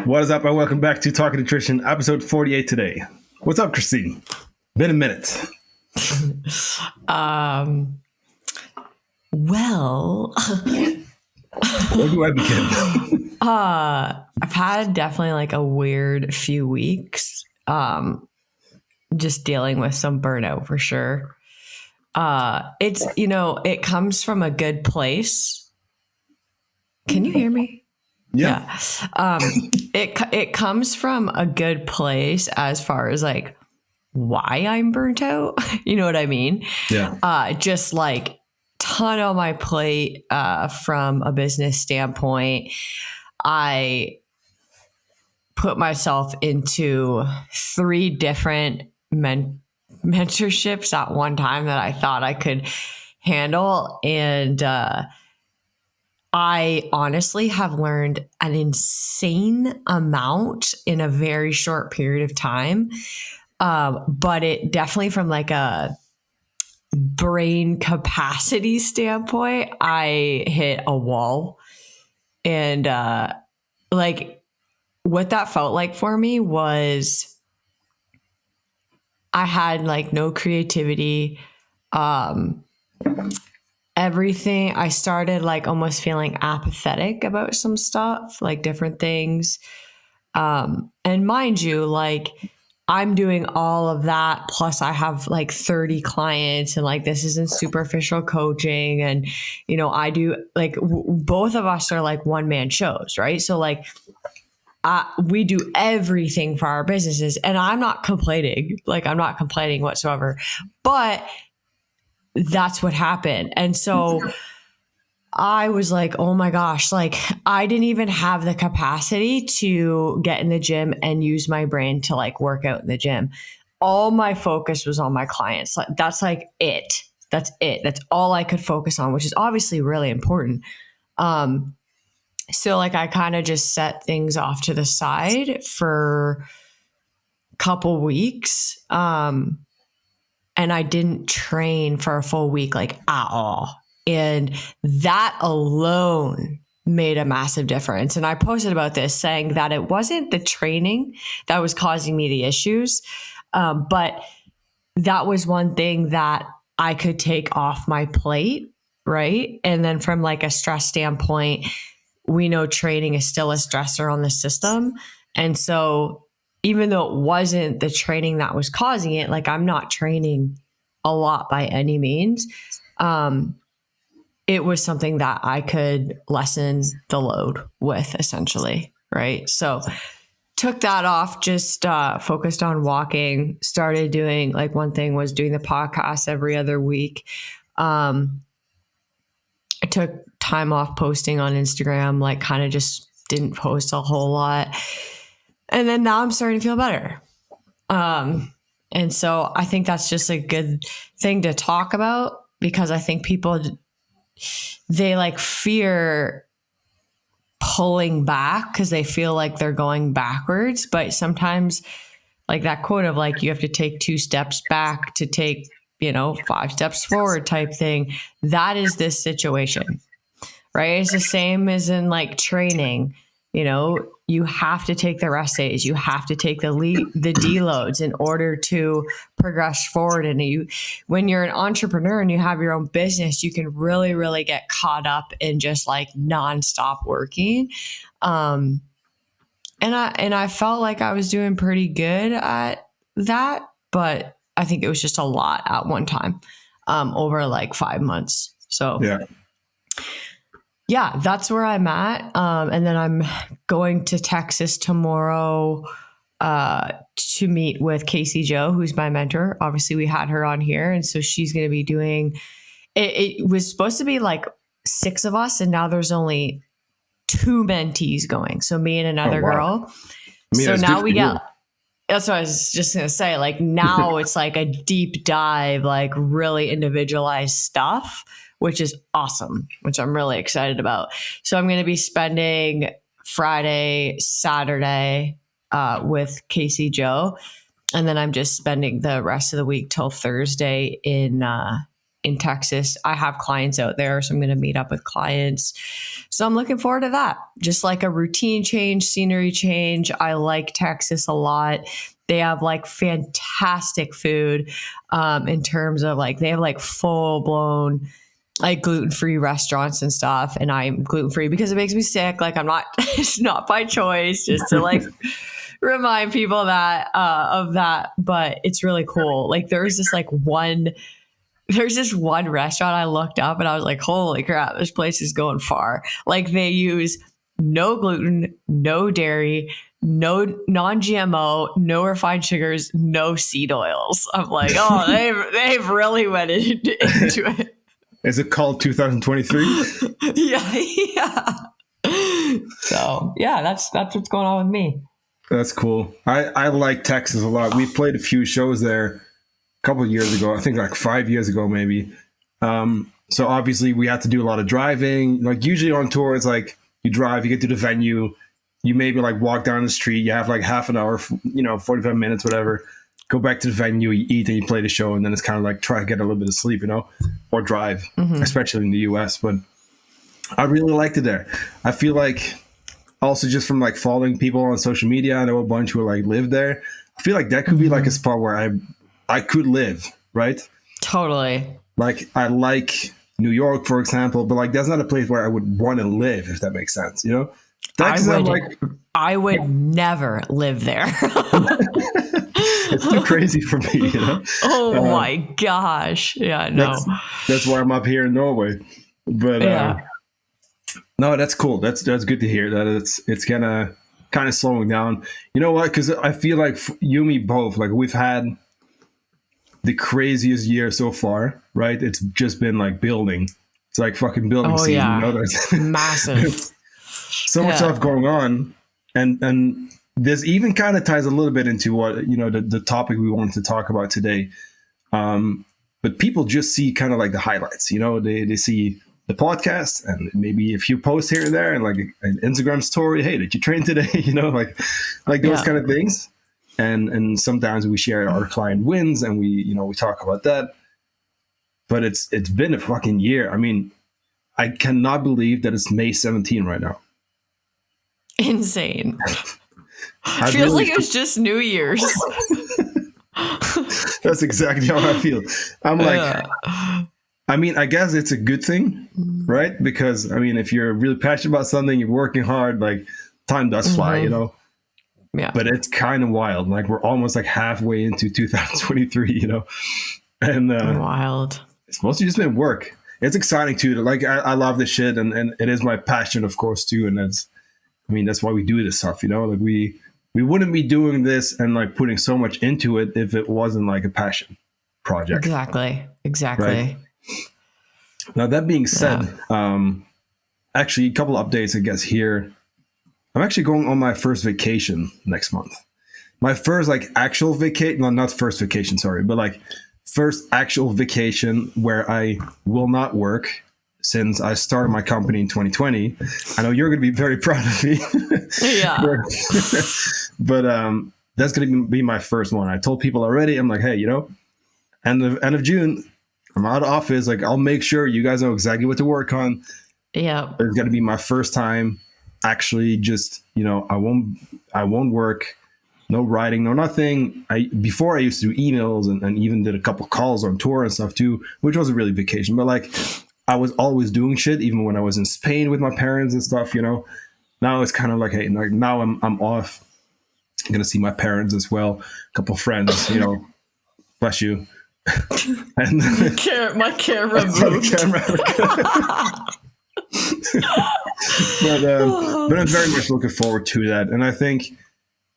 What is up, and welcome back to Talking Nutrition, episode 48 today. What's up, Christine? Been a minute. Well, Where do I begin? I've had definitely like a weird few weeks. Just dealing with some burnout for sure. It comes from a good place. Can you hear me? Yeah. It comes from a good place as far as like why I'm burnt out. You know what I mean? Yeah. Just like ton on my plate from a business standpoint. I put myself into 3 different mentorships at one time that I thought I could handle. And I honestly have learned an insane amount in a very short period of time. But it definitely from like a brain capacity standpoint, I hit a wall. And like what that felt like for me was I had like no creativity. Everything, I started like almost feeling apathetic about some stuff, like different things. And mind you, like I'm doing all of that. Plus I have like 30 clients and like, this isn't superficial coaching. And, you know, I do like, both of us are like one-man shows, right? So like, we do everything for our businesses, and I'm not complaining. Like I'm not complaining whatsoever, but that's what happened. And so I was like, oh my gosh, like I didn't even have the capacity to get in the gym and use my brain to like work out in the gym. All my focus was on my clients. That's like it. That's it. That's all I could focus on, which is obviously really important. So like I kind of just set things off to the side for a couple weeks. And I didn't train for a full week, like at all. And that alone made a massive difference. And I posted about this saying that it wasn't the training that was causing me the issues. But that was one thing that I could take off my plate. Right. And then from like a stress standpoint, we know training is still a stressor on the system. And so even though it wasn't the training that was causing it, like I'm not training a lot by any means. It was something that I could lessen the load with essentially. Right. So took that off, just focused on walking, started doing like one thing was doing the podcast every other week. I took time off posting on Instagram, like kind of just didn't post a whole lot. And then now I'm starting to feel better. And so I think that's just a good thing to talk about because I think people, they like fear pulling back because they feel like they're going backwards. But sometimes like that quote of like, you have to take 2 steps back to take, 5 steps forward type thing. That is this situation, right? It's the same as in like training, you have to take the rest days. You have to take the deloads in order to progress forward. And when you're an entrepreneur and you have your own business, you can really, really get caught up in just like nonstop working. And I felt like I was doing pretty good at that, but I think it was just a lot at one time, over like 5 months. So yeah, that's where I'm at. And then I'm going to Texas tomorrow to meet with Casey Joe, who's my mentor. Obviously, we had her on here. And so she's going to be doing, it was supposed to be like 6 of us. And now there's only 2 mentees going. So me and another girl. So now we got, that's what I was just going to say. Like now it's like a deep dive, like really individualized stuff, which is awesome, which I'm really excited about. So I'm going to be spending Friday, Saturday with Casey Joe. And then I'm just spending the rest of the week till Thursday in in Texas. I have clients out there, so I'm going to meet up with clients. So I'm looking forward to that. Just like a routine change, scenery change. I like Texas a lot. They have like fantastic food in terms of like, they have like full blown like gluten-free restaurants and stuff. And I'm gluten-free because it makes me sick. Like I'm not, it's not by choice, just to like remind people that of that. But it's really cool. Like there's this one restaurant I looked up and I was like, holy crap, this place is going far. Like they use no gluten, no dairy, no non-GMO, no refined sugars, no seed oils. I'm like, oh, they've really went into it. Is it called 2023? Yeah. So yeah, that's what's going on with me. That's cool. I like Texas a lot. We played a few shows there a couple of years ago. I think like 5 years ago, maybe. So obviously we had to do a lot of driving. Like usually on tour, it's like you drive, you get to the venue, you maybe like walk down the street, you have like half an hour, 45 minutes, whatever. Go back to the venue, you eat, and you play the show, and then it's kind of like try to get a little bit of sleep, or drive, especially in the US. But I really liked it there. I feel like also just from like following people on social media, I know a bunch who like live there. I feel like that could be like a spot where I could live, right? Totally. Like I like New York, for example, but like that's not a place where I would want to live, if that makes sense, Texas, I would never live there. It's too crazy for me, Oh my gosh. Yeah, no. That's why I'm up here in Norway. But no, that's cool. That's good to hear that it's kind of slowing down. You know what? Because I feel like you and me both, like we've had the craziest year so far, right? It's just been like building. It's like fucking building season. Yeah. There's Massive. so much stuff going on, and this even kind of ties a little bit into what the topic we wanted to talk about today. But people just see kind of like the highlights. They see the podcast and maybe a few posts here and there, and like an Instagram story. Hey, did you train today? Like those kind of things. And sometimes we share our client wins and we talk about that. But it's been a fucking year. I mean, I cannot believe that it's May 17 right now. Insane. Feels like it was just New Year's. That's exactly how I feel. I'm like, I mean, I guess it's a good thing, right? Because I mean, if you're really passionate about something, you're working hard, like time does fly, Yeah. But it's kind of wild. Like we're almost like halfway into 2023, and wild. It's mostly just been work. It's exciting too. Like I love this shit, and it is my passion, of course, too. And that's why we do this stuff, Like we wouldn't be doing this and like putting so much into it if it wasn't like a passion project. Exactly. Right? Now that being said, actually a couple of updates, I guess here. I'm actually going on my first vacation next month. My first like actual vacation, no, not first vacation, sorry, but like first actual vacation where I will not work since I started my company in 2020. I know you're going to be very proud of me. Yeah. but that's going to be my first one. I told people already, I'm like, hey, end of June, I'm out of office. Like, I'll make sure you guys know exactly what to work on. Yeah. It's going to be my first time actually just, I won't work. No writing, no nothing. Before I used to do emails and even did a couple calls on tour and stuff too, which wasn't really vacation, but like I was always doing shit, even when I was in Spain with my parents and stuff, Now it's kind of like, hey, like now I'm off. I'm gonna see my parents as well, a couple friends, bless you. And my camera moved. But I'm very much looking forward to that, and I think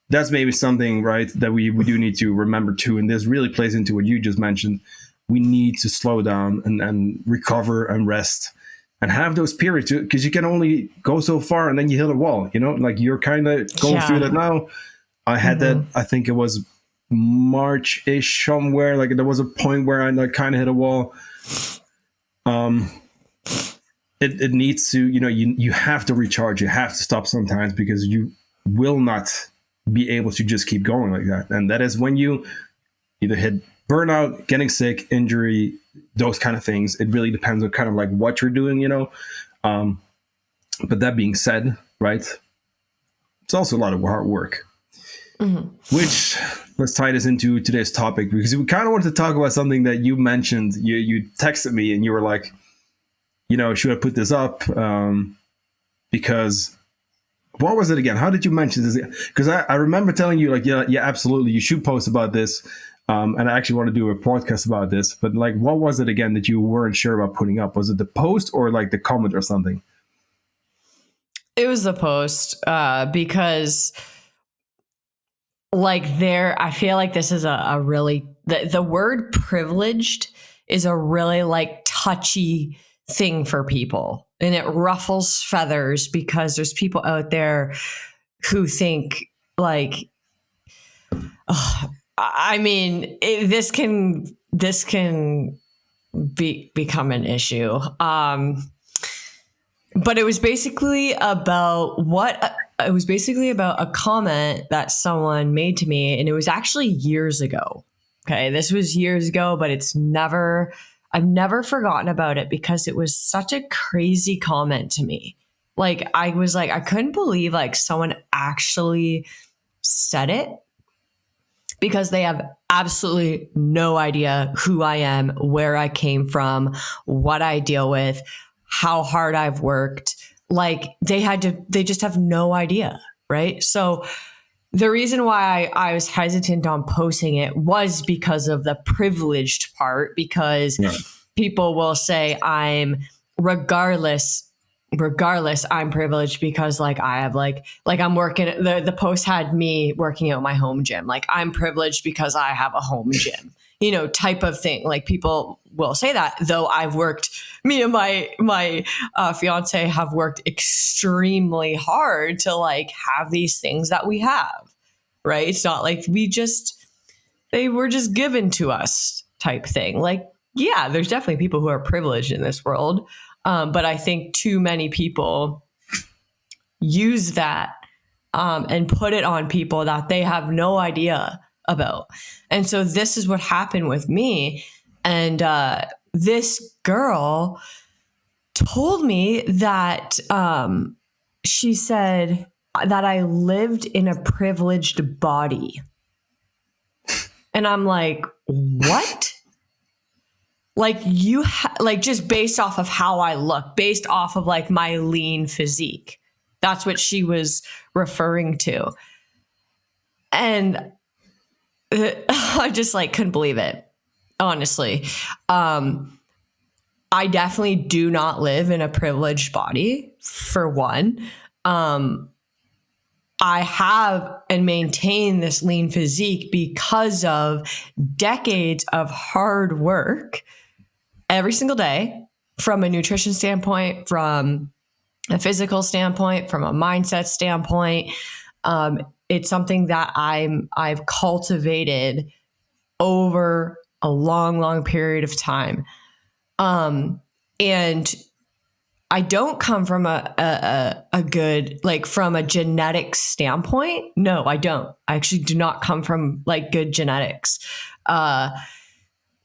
that's maybe something, right, that we do need to remember too. And this really plays into what you just mentioned. We need to slow down and recover and rest and have those periods, because you can only go so far and then you hit a wall, like you're kind of going through that now. I had that, I think it was March-ish somewhere. Like there was a point where I like kind of hit a wall. It needs to, you have to recharge. You have to stop sometimes because you will not be able to just keep going like that. And that is when you either hit burnout, getting sick, injury, those kind of things. It really depends on kind of like what you're doing, you know. Um, but that being said, right, it's also a lot of hard work. Which, let's tie this into today's topic, because we kind of wanted to talk about something that you mentioned. You texted me and you were like, you know, should I put this up? Because what was it again? How did you mention this? Because I remember telling you like, yeah, absolutely, you should post about this. And I actually want to do a podcast about this. But like, what was it again that you weren't sure about putting up? Was it the post or like the comment or something? It was the post, because like I feel like this is a really, the word privileged is a really like touchy thing for people, and it ruffles feathers because there's people out there who think like, I mean, this can become an issue. But it was basically about a comment that someone made to me, and it was actually years ago. Okay, this was years ago, but I've never forgotten about it because it was such a crazy comment to me. Like, I was like, I couldn't believe like someone actually said it, because they have absolutely no idea who I am, where I came from, what I deal with, how hard I've worked. Like, they just have no idea. Right. So the reason why I was hesitant on posting it was because of the privileged part, because people will say regardless, I'm privileged because like I have like I'm working, the post had me working out my home gym. Like, I'm privileged because I have a home gym, you know, type of thing. Like, people will say that, though me and my fiance have worked extremely hard to like have these things that we have, right? It's not like they were just given to us type thing. Like, yeah, there's definitely people who are privileged in this world. But I think too many people use that and put it on people that they have no idea about. And so this is what happened with me. And this girl told me that she said that I lived in a privileged body. And I'm like, what? Like, like, just based off of how I look, based off of like my lean physique. That's what she was referring to. And I just like couldn't believe it, honestly. I definitely do not live in a privileged body, for one. I have and maintain this lean physique because of decades of hard work every single day, from a nutrition standpoint, from a physical standpoint, from a mindset standpoint. It's something that I've cultivated over a long, long period of time. And I don't come from a good, like, from a genetic standpoint. No, I don't. I actually do not come from like good genetics.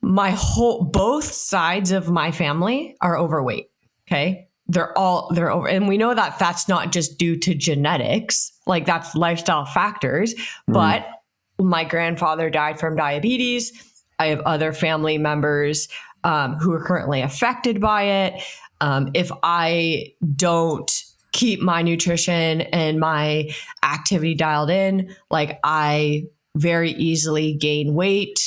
Both sides of my family are overweight. Okay. They're over. And we know that that's not just due to genetics, like that's lifestyle factors, but my grandfather died from diabetes. I have other family members who are currently affected by it. If I don't keep my nutrition and my activity dialed in, like, I very easily gain weight.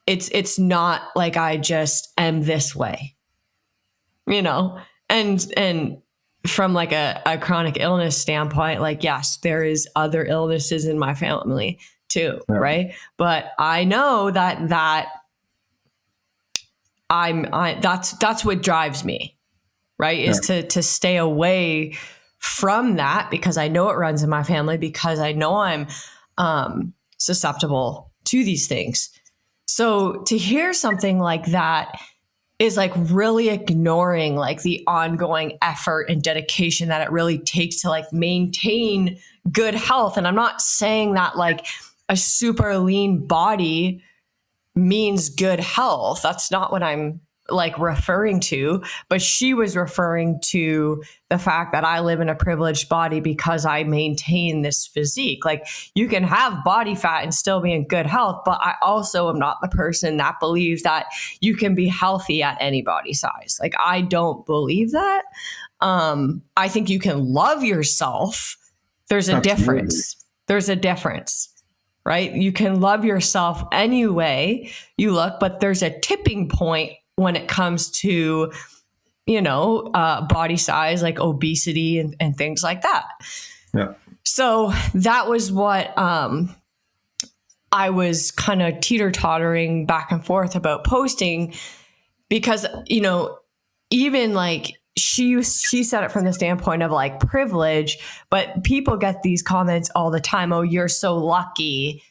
It's not like I just am this way, you know, and from like a chronic illness standpoint, like, yes, there is other illnesses in my family too. Yeah. Right. But I know that that's what drives me, right? Is to stay away from that, because I know it runs in my family, because I know I'm susceptible to these things. So to hear something like that is like really ignoring like the ongoing effort and dedication that it really takes to like maintain good health. And I'm not saying that like a super lean body means good health. That's not what I'm like referring to, but she was referring to the fact that I live in a privileged body because I maintain this physique. Like, you can have body fat and still be in good health, but I also am not the person that believes that you can be healthy at any body size. Like, I don't believe that. I think you can love yourself. There's a Absolutely. difference. There's a difference, right? You can love yourself any way you look, but there's a tipping point when it comes to, body size, like obesity and things like that. Yeah. So that was what I was kind of teeter-tottering back and forth about posting, because, even like she said it from the standpoint of like privilege, but people get these comments all the time. Oh, you're so lucky.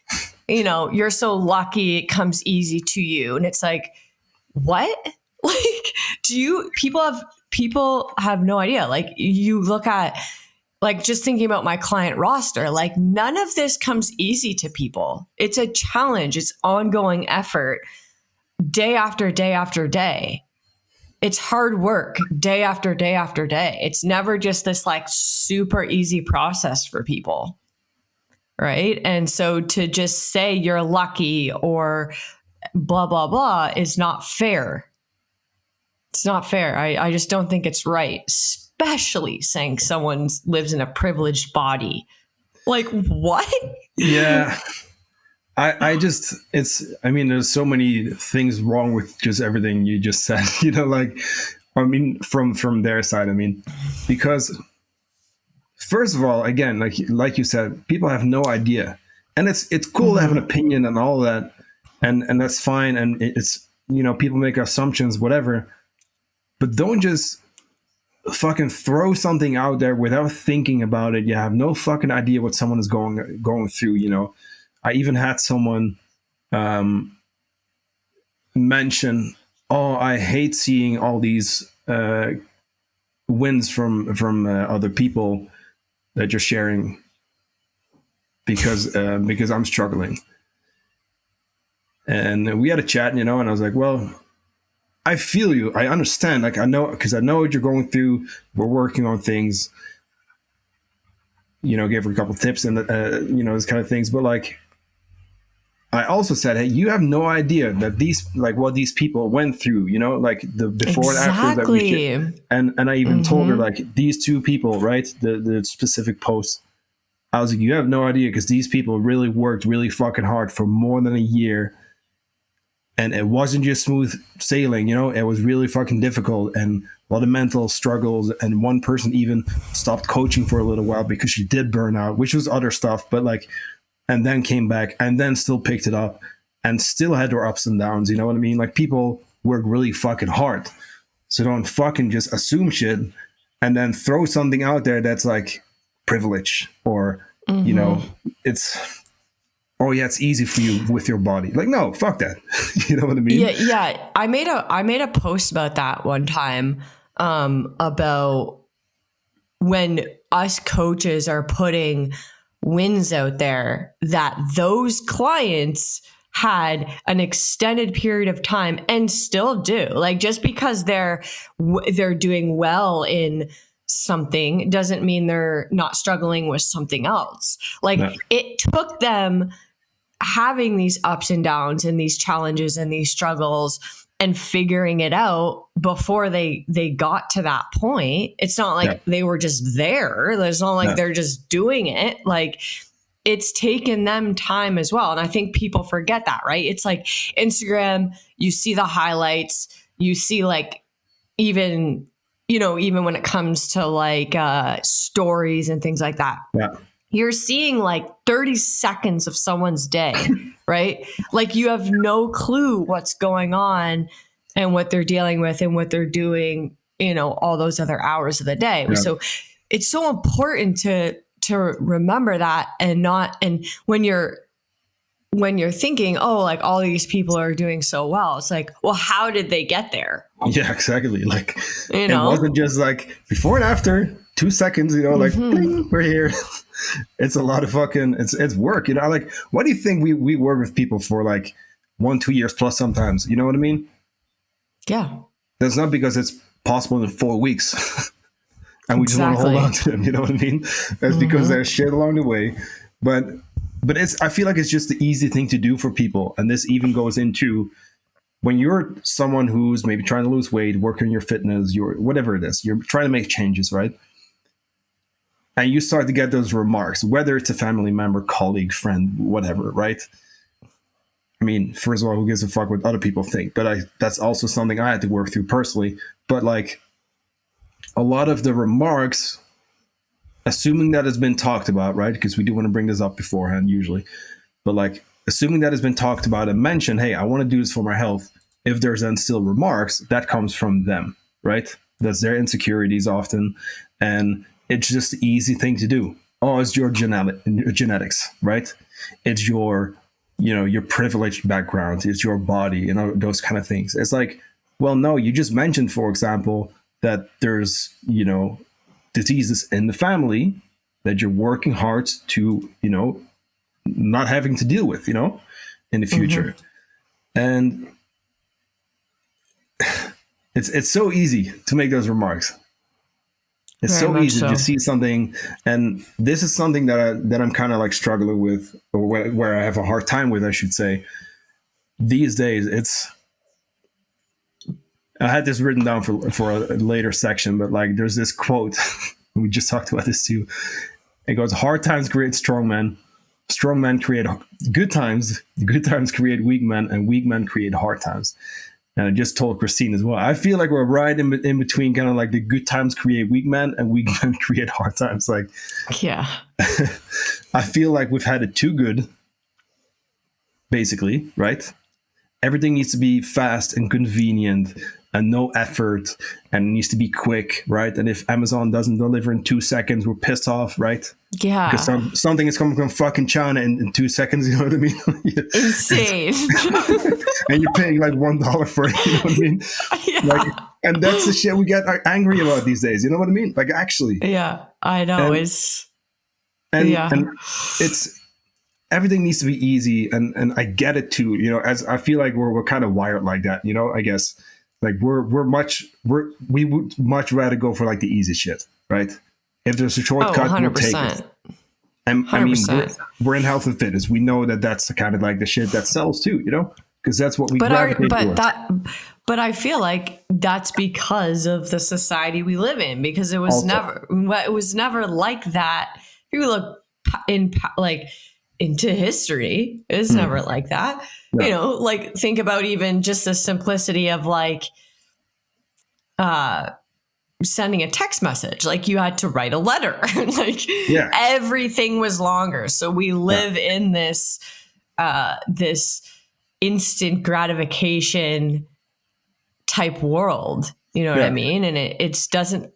You're so lucky it comes easy to you. And it's like, what? Like, people have no idea. Like, you look at, like, just thinking about my client roster, like, none of this comes easy to people. It's a challenge. It's ongoing effort, day after day after day. It's hard work, day after day after day. It's never just this like super easy process for people. Right. And so to just say you're lucky or blah, blah, blah is not fair. It's not fair. I just don't think it's right, especially saying someone lives in a privileged body. Like, what? Yeah. There's so many things wrong with just everything you just said, from their side, because first of all, again, like you said, people have no idea, and it's cool to have an opinion and all that, and that's fine, and it's people make assumptions, whatever, but don't just fucking throw something out there without thinking about it. You have no fucking idea what someone is going through. I even had someone mention, "Oh, I hate seeing all these wins from other people that you're sharing because I'm struggling." And we had a chat, and I was like, "Well, I feel you. I understand. Like, I know, because I know what you're going through. We're working on things. Gave her a couple tips and those kind of things, but like." I also said, hey, you have no idea that what these people went through, like the before and after that we did. And I even told her, like, these two people, right? The specific post. I was like, you have no idea, because these people really worked really fucking hard for more than a year. And it wasn't just smooth sailing, it was really fucking difficult and a lot of mental struggles. And one person even stopped coaching for a little while because she did burn out, which was other stuff, but like, and then came back and then still picked it up and still had their ups and downs. You know what I mean? Like, people work really fucking hard. So don't fucking just assume shit and then throw something out there that's like privilege or, it's, oh yeah, it's easy for you with your body. Like, no, fuck that. You know what I mean? Yeah. I made a post about that one time, about when us coaches are putting wins out there, that those clients had an extended period of time and still do. Like, just because they're doing well in something doesn't mean they're not struggling with something else. Like, it took them having these ups and downs and these challenges and these struggles and figuring it out before they got to that point. It's not like they were just there. It's not like they're just doing it. Like, it's taken them time as well. And I think people forget that, right? It's like Instagram, you see the highlights, you see like even when it comes to like stories and things like that. Yeah. You're seeing like 30 seconds of someone's day, right? Like, you have no clue what's going on and what they're dealing with and what they're doing, all those other hours of the day. Yeah. So it's so important to remember that, and when you're thinking, oh, like, all these people are doing so well, it's like, well, how did they get there? Yeah, exactly. Like, it wasn't just like before and after 2 seconds, like, ding, we're here. It's a lot of fucking, it's work, like, what do you think we work with people for, like, 1-2 years plus sometimes. You know what I mean? Yeah. That's not because it's possible in 4 weeks and we just want to hold Exactly. on to them. You know what I mean? That's because there's shit along the way. But I feel like it's just the easy thing to do for people. And this even goes into when you're someone who's maybe trying to lose weight, work on your fitness, whatever it is, you're trying to make changes, right? And you start to get those remarks, whether it's a family member, colleague, friend, whatever, right? I mean, first of all, who gives a fuck what other people think? But that's also something I had to work through personally. But like a lot of the remarks, assuming that has been talked about, right? Because we do want to bring this up beforehand usually. But like assuming that has been talked about and mentioned, hey, I want to do this for my health. If there's then still remarks, that comes from them, right? That's their insecurities often. And it's just the easy thing to do. Oh, it's your genetics, right? It's your, your privileged background. It's your body, those kind of things. It's like, well, no, you just mentioned, for example, that there's, diseases in the family that you're working hard to, not having to deal with, in the future. And it's so easy to make those remarks. It's Very so much easy so. to see something, and this is something that I'm kind of like struggling with, or where I have a hard time with, I should say. These days, I had this written down for a later section, but like there's this quote, we just talked about this too. It goes, "Hard times create strong men. Strong men create good times. Good times create weak men, and weak men create hard times." And I just told Christine as well. I feel like we're right in between, kind of like the good times create weak men and weak men create hard times. Like, Yeah. I feel like we've had it too good, basically, right? Everything needs to be fast and convenient and no effort, and it needs to be quick, right? And if Amazon doesn't deliver in 2 seconds, we're pissed off, right? Yeah. Because something is coming from fucking China in 2 seconds, you know what I mean? Insane. And you're paying like $1 for it, you know what I mean? Yeah. Like, and that's the shit we get angry about these days, you know what I mean? Like, actually. Yeah, I know. And and it's everything needs to be easy, and I get it too, as I feel like we're kind of wired like that, I guess. Like we would much rather go for like the easy shit, right? If there's a shortcut, we'll take it. And I mean, we're in health and fitness. We know that that's the kind of like the shit that sells too, because that's what we gravitate towards. But I feel like that's because of the society we live in, because it was never like that. If you look into history, it was never like that. No. Like think about even just the simplicity of like sending a text message. Like you had to write a letter. Like everything was longer. So we live in this this instant gratification type world. You know what I mean? And it doesn't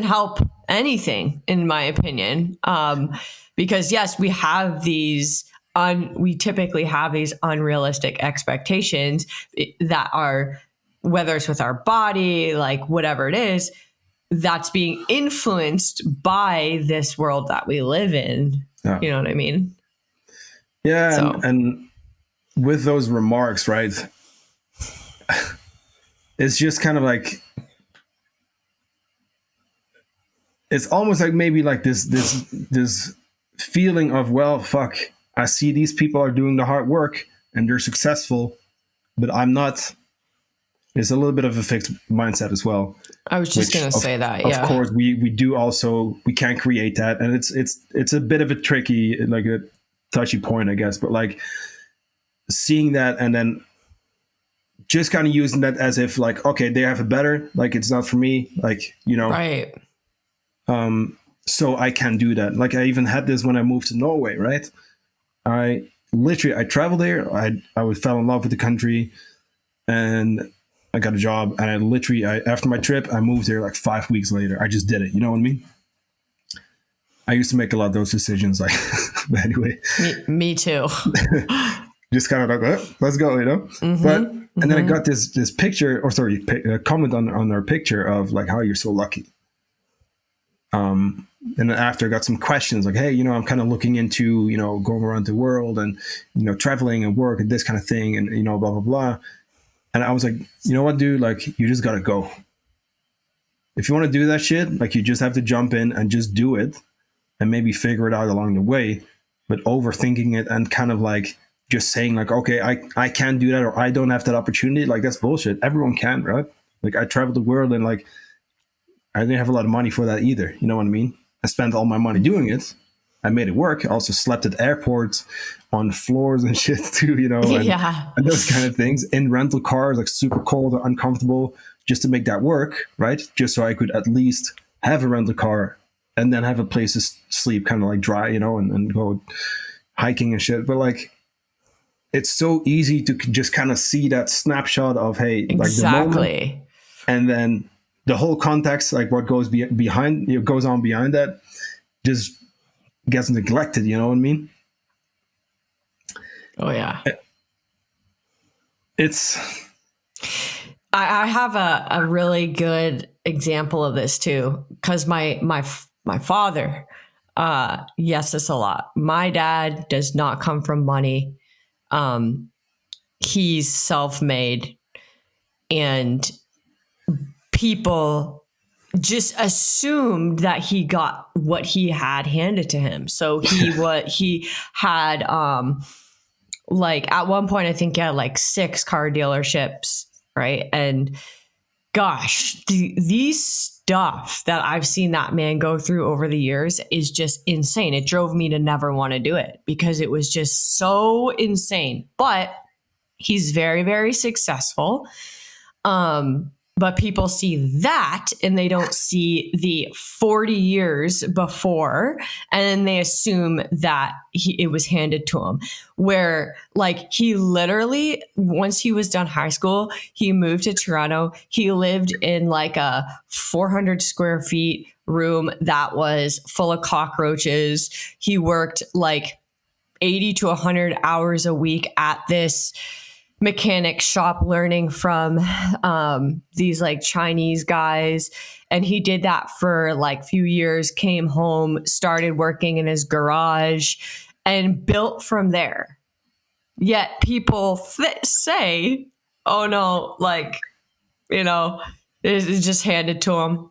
help anything, in my opinion. Because yes, we have we typically have these unrealistic expectations that are, whether it's with our body, like whatever it is, that's being influenced by this world that we live in. Yeah. You know what I mean? Yeah. So. And with those remarks, right? It's just kind of like, it's almost like maybe like this feeling of, well, fuck, I see these people are doing the hard work and they're successful, but I'm not. It's a little bit of a fixed mindset as well. I was just going to say that. Of course, we do also, we can't create that. And it's a bit of a tricky, like a touchy point, I guess, but like seeing that and then just kind of using that as if like, okay, they have it better. Like, it's not for me. Like, right. So I can do that. Like I even had this when I moved to Norway, right? I traveled there. I fell in love with the country and I got a job, and after my trip, I moved there like 5 weeks later. I just did it. You know what I mean? I used to make a lot of those decisions. Like, but anyway. Me too. Just kind of like, let's go, Mm-hmm, But and then I got this picture, or a comment on our picture of like how you're so lucky. And then after I got some questions like, hey, I'm kind of looking into, going around the world and, traveling and work and this kind of thing and, blah, blah, blah. And I was like, you know what, dude, like, you just got to go. If you want to do that shit, like, you just have to jump in and just do it and maybe figure it out along the way. But overthinking it and kind of like just saying like, okay, I can't do that or I don't have that opportunity. Like, that's bullshit. Everyone can, right? Like, I traveled the world and like, I didn't have a lot of money for that either. You know what I mean? I spent all my money doing it. I made it work. I also slept at airports on floors and shit too, and those kind of things in rental cars, like super cold or uncomfortable, just to make that work, right? Just so I could at least have a rental car and then have a place to sleep, kind of like dry, and go hiking and shit. But like, it's so easy to just kind of see that snapshot of, hey, like the moment, and then the whole context, like what goes behind, goes on behind that, just gets neglected. You know what I mean? Oh yeah. It's. I have a really good example of this too, because my father, yes, it's a lot. My dad does not come from money. He's self-made, and people just assumed that he got what he had handed to him. So he had like at one point I think he had like 6 car dealerships, right? And gosh, these stuff that I've seen that man go through over the years is just insane. It drove me to never want to do it because it was just so insane. But he's very, very successful. But people see that and they don't see the 40 years before, and then they assume that it was handed to him. Where like he literally, once he was done high school, he moved to Toronto. He lived in like a 400 square feet room that was full of cockroaches. He worked like 80 to 100 hours a week at this mechanic shop learning from these like Chinese guys. And he did that for like few years, came home, started working in his garage and built from there. Yet people say, oh no, like, it's just handed to him.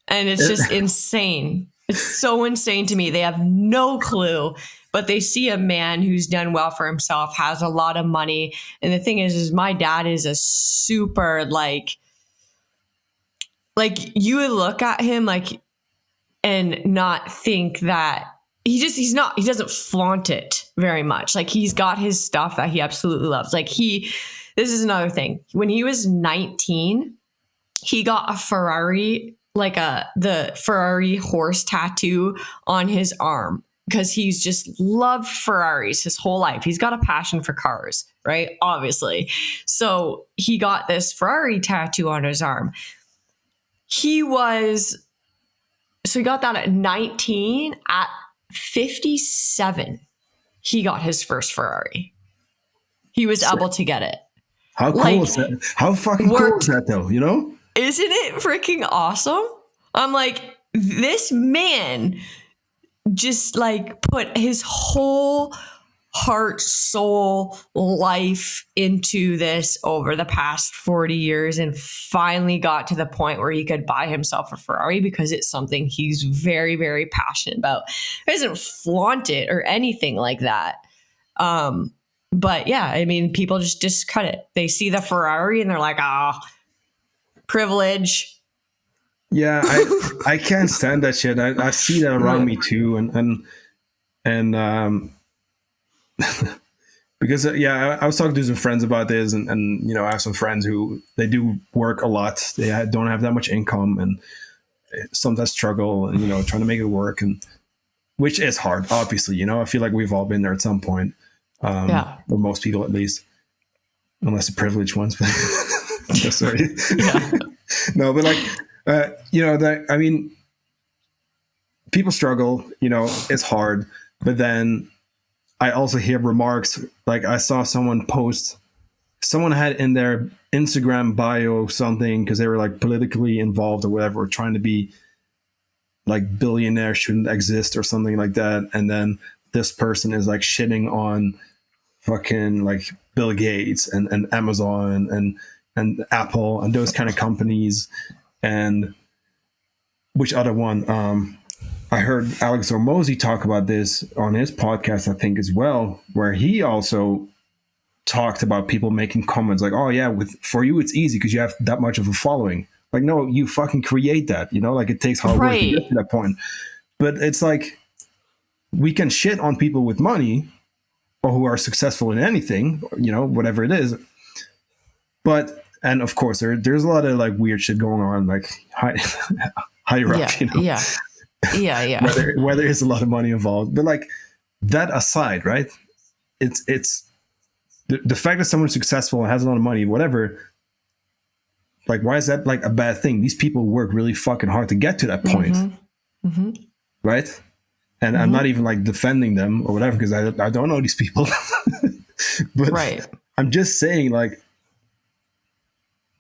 And it's just insane. It's so insane to me. They have no clue, but they see a man who's done well for himself, has a lot of money. And the thing is my dad is a super like you would look at him like and not think that he doesn't flaunt it very much. Like he's got his stuff that he absolutely loves. Like this is another thing. When he was 19, he got a Ferrari, like the Ferrari horse tattoo on his arm because he's just loved Ferraris his whole life. He's got a passion for cars, right? Obviously. So he got this Ferrari tattoo on his arm. He got that at 19. At 57, he got his first Ferrari. He was able to get it. How cool is that? How fucking cool is that though, Isn't it freaking awesome? I'm like, this man just like put his whole heart, soul, life into this over the past 40 years and finally got to the point where he could buy himself a Ferrari because it's something he's very, very passionate about. He doesn't flaunt it or anything like that. But yeah, I mean, people just discut it. They see the Ferrari and they're like, privilege. Yeah, I can't stand that shit. I see that around me too, and because I was talking to some friends about this, and I have some friends who they do work a lot. They don't have that much income, and sometimes struggle, and trying to make it work, and which is hard, obviously. I feel like we've all been there at some point, or most people at least, unless the privileged ones. Sorry. Yeah. No, but like. I mean, people struggle, it's hard, but then I also hear remarks, like I saw someone had in their Instagram bio something because they were like politically involved or whatever, or trying to be like billionaire shouldn't exist or something like that, and then this person is like shitting on fucking like Bill Gates and Amazon and Apple and those kind of companies. And which other one? I heard Alex Hormozy talk about this on his podcast, I think, as well, where he also talked about people making comments like, "Oh yeah, for you it's easy because you have that much of a following." Like, no, you fucking create that, you know. Like, it takes hard work to get to that point. But it's like we can shit on people with money or who are successful in anything, you know, whatever it is. But and of course there's a lot of like weird shit going on, like higher up, you know. Yeah. whether there's a lot of money involved, but like that aside, right? It's the fact that someone's successful and has a lot of money, whatever. Like, why is that like a bad thing? These people work really fucking hard to get to that point, right? And I'm not even like defending them or whatever because I don't know these people, but I'm just saying like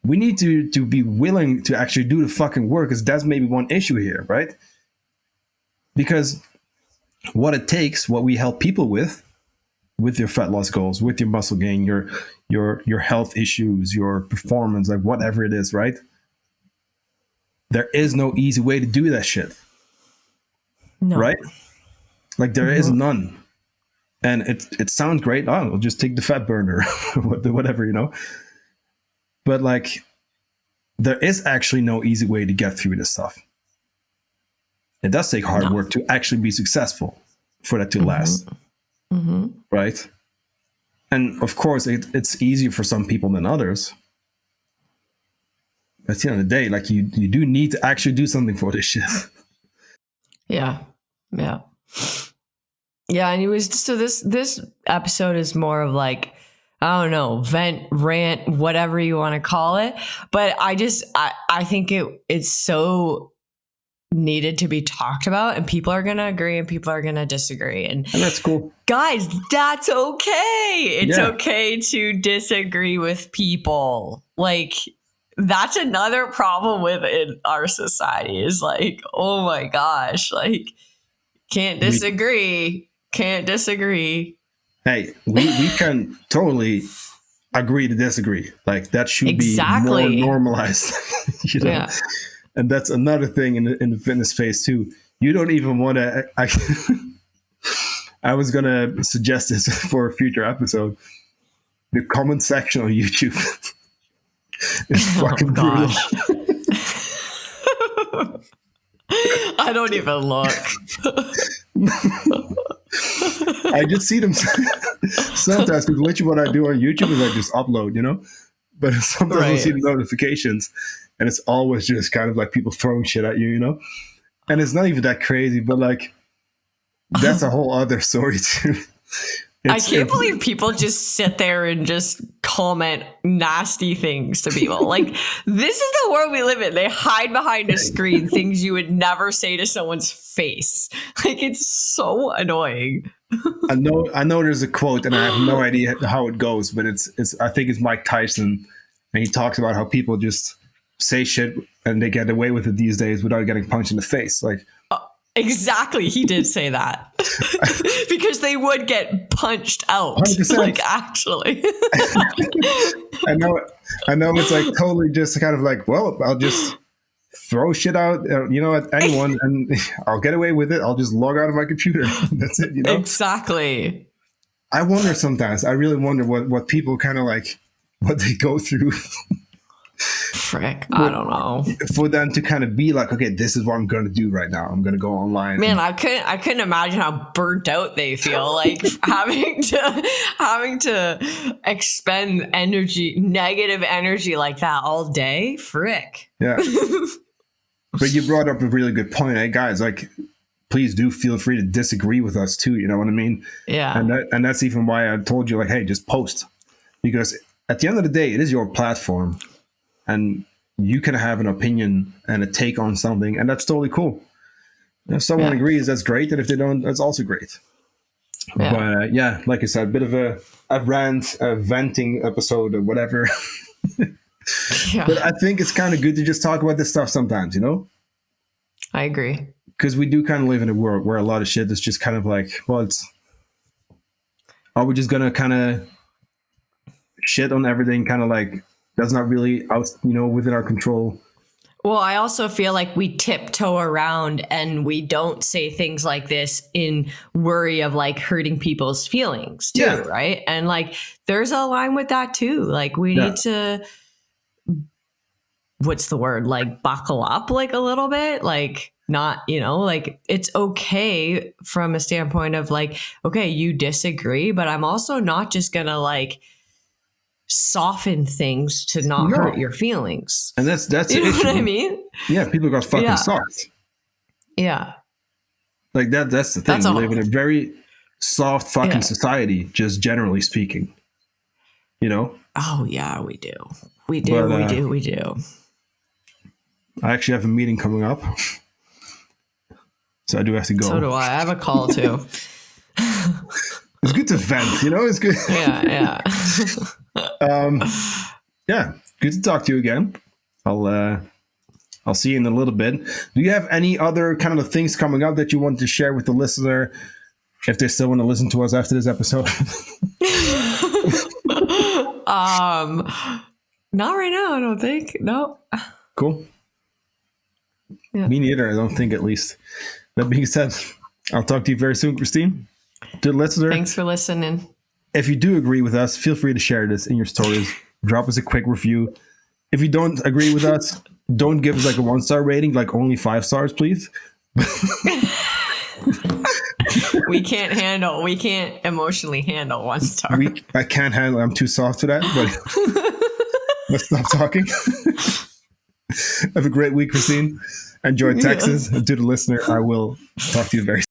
we need to be willing to actually do the fucking work, because that's maybe one issue here, right? Because what it takes, what we help people with your fat loss goals, with your muscle gain, your health issues, your performance, like whatever it is, right? There is no easy way to do that shit. No. Right? Like there is none. And it sounds great. Oh, we'll just take the fat burner, whatever, you know? But like, there is actually no easy way to get through this stuff. It does take hard work to actually be successful for that to last. Right? And of course, it's easier for some people than others. But at the end of the day, like you do need to actually do something for this shit. Yeah. And it was so this episode is more of like, I don't know, vent, rant, whatever you want to call it. But I think it's so needed to be talked about, and people are going to agree and people are going to disagree. And that's cool. Guys, that's okay. It's okay to disagree with people. Like, that's another problem within our society is like, oh my gosh, like, can't disagree. Hey, we can totally agree to disagree. Like, that should be more normalized. You know? Yeah. And that's another thing in the fitness space too. You don't even want to. I was gonna suggest this for a future episode. The comment section on YouTube is fucking brutal. I don't even look. I just see them sometimes, because literally what I do on YouTube is I just upload, you know. But sometimes I see the notifications, and it's always just kind of like people throwing shit at you, you know? And it's not even that crazy, but like, that's a whole other story too. I can't believe people just sit there and just comment nasty things to people. Like, this is the world we live in. They hide behind a screen things you would never say to someone's face. Like, it's so annoying. I know there's a quote, and I have no idea how it goes, but it's I think it's Mike Tyson, and he talks about how people just say shit and they get away with it these days without getting punched in the face. Like, exactly, he did say that. Because they would get punched out. 100%. Like, actually. I know it's like totally just kind of like, well, I'll just throw shit out, you know, at anyone, and I'll get away with it. I'll just log out of my computer. That's it, you know? Exactly. I wonder sometimes. I really wonder what people kind of like, what they go through. Frick, I don't know. For them to kind of be like, okay, this is what I'm going to do right now. I'm going to go online. Man, I couldn't imagine how burnt out they feel, like having to expend energy, negative energy like that all day. Frick. Yeah. But you brought up a really good point, hey guys. Like, please do feel free to disagree with us too. You know what I mean? Yeah. And that's even why I told you, like, hey, just post, because at the end of the day, it is your platform. And you can have an opinion and a take on something, and that's totally cool. If someone agrees, that's great. And if they don't, that's also great. Yeah. But like I said, a bit of a rant, a venting episode or whatever. But I think it's kind of good to just talk about this stuff sometimes, you know? I agree. Because we do kind of live in a world where a lot of shit is just kind of like, well, are we just gonna kind of shit on everything? Kind of like that's not really out, within our control. Well, I also feel like we tiptoe around and we don't say things like this in worry of like hurting people's feelings too, Yeah. right? And like there's a line with that too. Like we need to, what's the word? Like buckle up like a little bit, like not, like it's okay from a standpoint of like, okay, you disagree, but I'm also not just gonna like soften things to not hurt your feelings. And that's you the know issue. what I mean? Yeah, people got fucking soft. Yeah. Like that's the thing. We live in a very soft fucking Yeah. society, just generally speaking. Oh yeah, we do. We do. I actually have a meeting coming up. So I do have to go. So do I. I have a call too. It's good to vent, it's good. Yeah. Yeah. Good to talk to you again. I'll see you in a little bit. Do you have any other kind of things coming up that you want to share with the listener if they still want to listen to us after this episode? Not right now, I don't think. No. Cool. Yeah. Me neither, I don't think, at least. That being said, I'll talk to you very soon, Christine. To the listener, thanks for listening. If you do agree with us, feel free to share this in your stories. Drop us a quick review. If you don't agree with us, don't give us like a 1-star rating, like only 5 stars, please. We can't emotionally handle 1 star. I can't handle it. I'm too soft for that, but let's stop talking. Have a great week, Christine. Enjoy Texas. And to the listener, I will talk to you very soon.